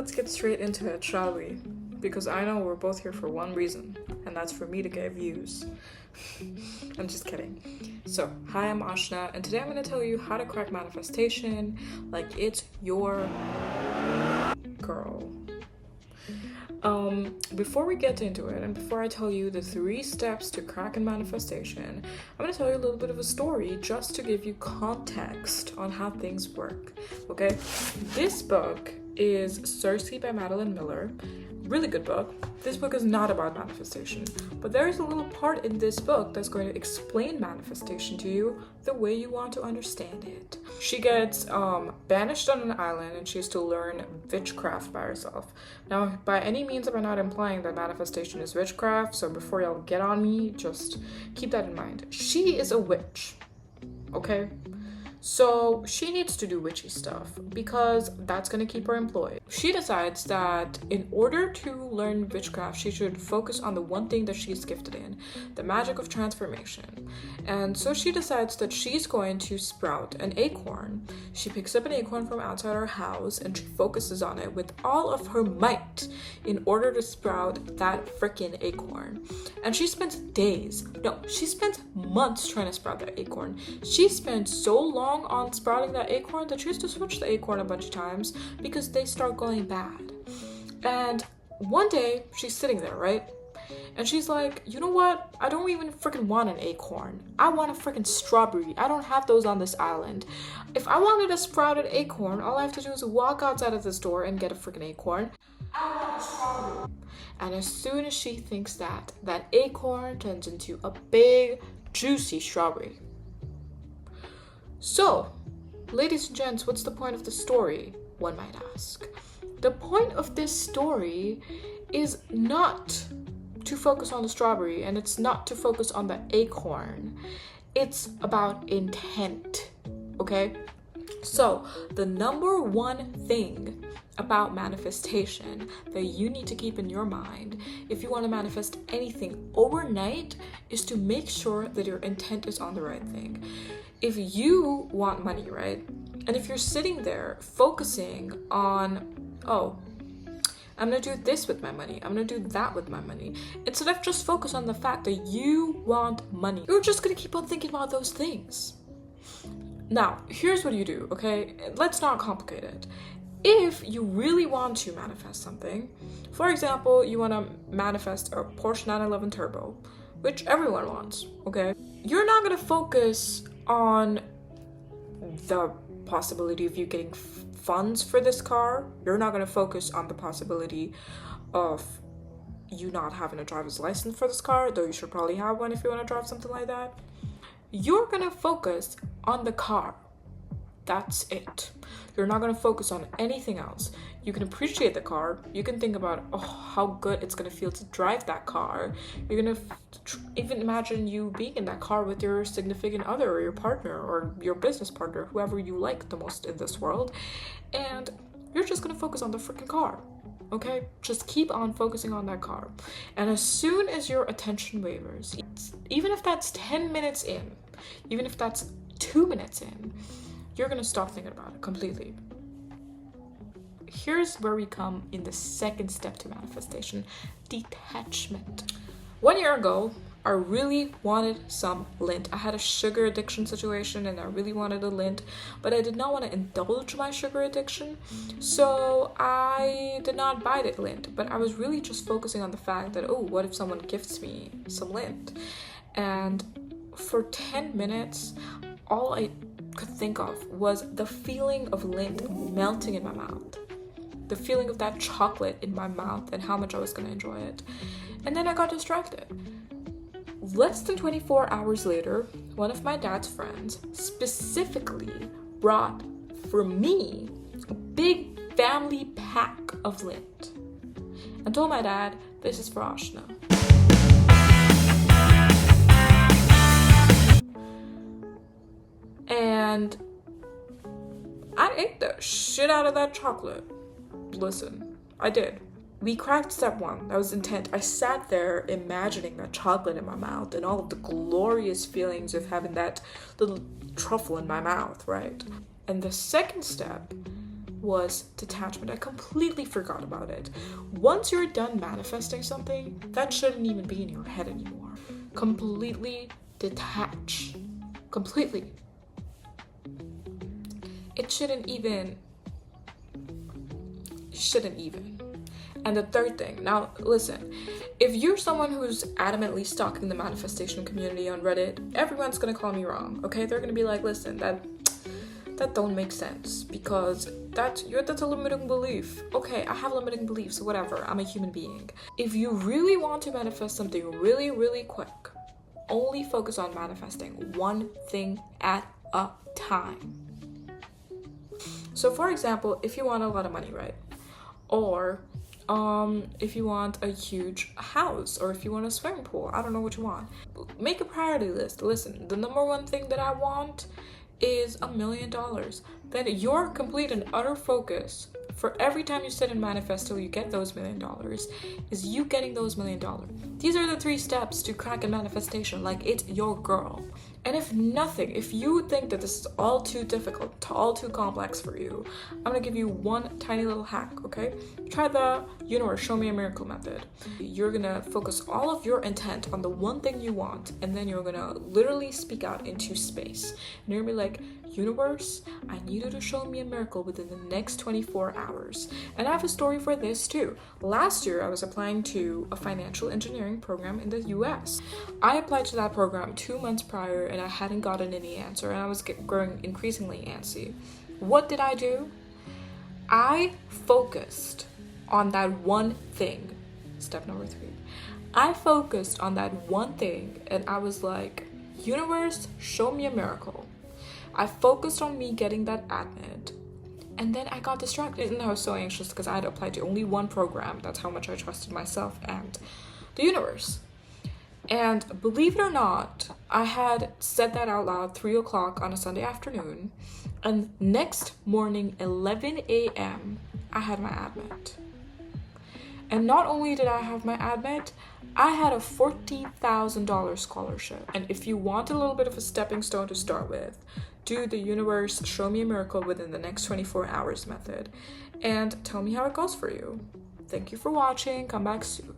let's get straight into it, shall we? Because I know we're both here for one reason, and that's for me to get views. I'm just kidding. So, hi, I'm Ashna, and today I'm going to tell you how to crack manifestation like it's your girl. Before we get into it, and before I tell you the 3 steps to cracking manifestation, I'm going to tell you a little bit of a story just to give you context on how things work, okay? This book is Circe by Madeline Miller. Really good book. This book is not about manifestation, but there is a little part in this book that's going to explain manifestation to you the way you want to understand it. She gets banished on an island and she has to learn witchcraft by herself. Now, by any means am I not implying that manifestation is witchcraft, so before y'all get on me, just keep that in mind. She is a witch, okay? So she needs to do witchy stuff because that's going to keep her employed. She decides that in order to learn witchcraft, she should focus on the one thing that she's gifted in, the magic of transformation. And so she decides that she's going to sprout an acorn. She picks up an acorn from outside her house and she focuses on it with all of her might in order to sprout that freaking acorn. And she spends months trying to sprout that acorn. She spent so long on sprouting that acorn that she has to switch the acorn a bunch of times because they start going bad. And one day she's sitting there, right? And she's like, you know what? I don't even freaking want an acorn. I want a freaking strawberry. I don't have those on this island. If I wanted a sprouted acorn, all I have to do is walk outside of this door and get a freaking acorn. I want a strawberry. And as soon as she thinks that acorn turns into a big, juicy strawberry. So, ladies and gents, what's the point of the story, one might ask? The point of this story is not to focus on the strawberry, and it's not to focus on the acorn. It's about intent, okay? So, the number one thing about manifestation that you need to keep in your mind if you want to manifest anything overnight is to make sure that your intent is on the right thing. If you want money, right? And if you're sitting there focusing on, oh, I'm gonna do this with my money, I'm gonna do that with my money, instead of just focus on the fact that you want money, you're just gonna keep on thinking about those things. Now, here's what you do, okay? Let's not complicate it. If you really want to manifest something, for example, you want to manifest a Porsche 911 Turbo, which everyone wants, okay? You're not going to focus on the possibility of you getting funds for this car. You're not going to focus on the possibility of you not having a driver's license for this car, though you should probably have one if you want to drive something like that. You're going to focus on the car. That's it. You're not going to focus on anything else. You can appreciate the car. You can think about, oh, how good it's going to feel to drive that car. You're going to even imagine you being in that car with your significant other or your partner or your business partner, whoever you like the most in this world. And you're just going to focus on the freaking car. Okay? Just keep on focusing on that car. And as soon as your attention wavers, even if that's 10 minutes in, even if that's 2 minutes in, you're going to stop thinking about it completely. Here's where we come in the second step to manifestation, detachment. 1 year ago, I really wanted some Lindt. I had a sugar addiction situation and I really wanted a Lindt, but I did not want to indulge my sugar addiction. So I did not buy the Lindt, but I was really just focusing on the fact that, oh, what if someone gifts me some Lindt? And for 10 minutes, all I could think of was the feeling of Lindt melting in my mouth, the feeling of that chocolate in my mouth and how much I was going to enjoy it. And then I got distracted. Less than 24 hours later, one of my dad's friends specifically brought for me a big family pack of Lindt and told my dad, this is for Ashna. And I ate the shit out of that chocolate. Listen, I did. We cracked step 1. That was intent. I sat there imagining that chocolate in my mouth and all of the glorious feelings of having that little truffle in my mouth, right? And the second step was detachment. I completely forgot about it. Once you're done manifesting something, that shouldn't even be in your head anymore. Completely detach. Completely. It shouldn't even. And the third thing, now listen, if you're someone who's adamantly stalking the manifestation community on Reddit, everyone's gonna call me wrong, okay? They're gonna be like, listen, that don't make sense, because that's a limiting belief. Okay, I have limiting beliefs, whatever, I'm a human being. If you really want to manifest something really, really quick, only focus on manifesting one thing at a time. So for example, if you want a lot of money, right? Or if you want a huge house, or if you want a swimming pool, I don't know what you want. Make a priority list. Listen, the number one thing that I want is $1 million. Then your complete and utter focus for every time you sit and manifest till you get those $1 million is you getting those $1 million. These are the 3 steps to crack a manifestation like it's your girl. And if you think that this is all too difficult, all too complex for you, I'm gonna give you one tiny little hack, okay? Try the universe show me a miracle method. You're gonna focus all of your intent on the one thing you want, and then you're gonna literally speak out into space. And you're gonna be like, universe, I need you to show me a miracle within the next 24 hours. And I have a story for this too. Last year, I was applying to a financial engineering program in the US. I applied to that program 2 months prior, and I hadn't gotten any answer, and I was growing increasingly antsy. What did I do? I focused on that one thing. Step number 3. I focused on that one thing, and I was like, universe, show me a miracle. I focused on me getting that admit, and then I got distracted, and I was so anxious because I had applied to only one program. That's how much I trusted myself and the universe. And believe it or not, I had said that out loud 3 o'clock on a Sunday afternoon, and next morning, 11 a.m., I had my admit. And not only did I have my admit, I had a $40,000 scholarship. And if you want a little bit of a stepping stone to start with, do the universe show me a miracle within the next 24 hours method, and tell me how it goes for you. Thank you for watching. Come back soon.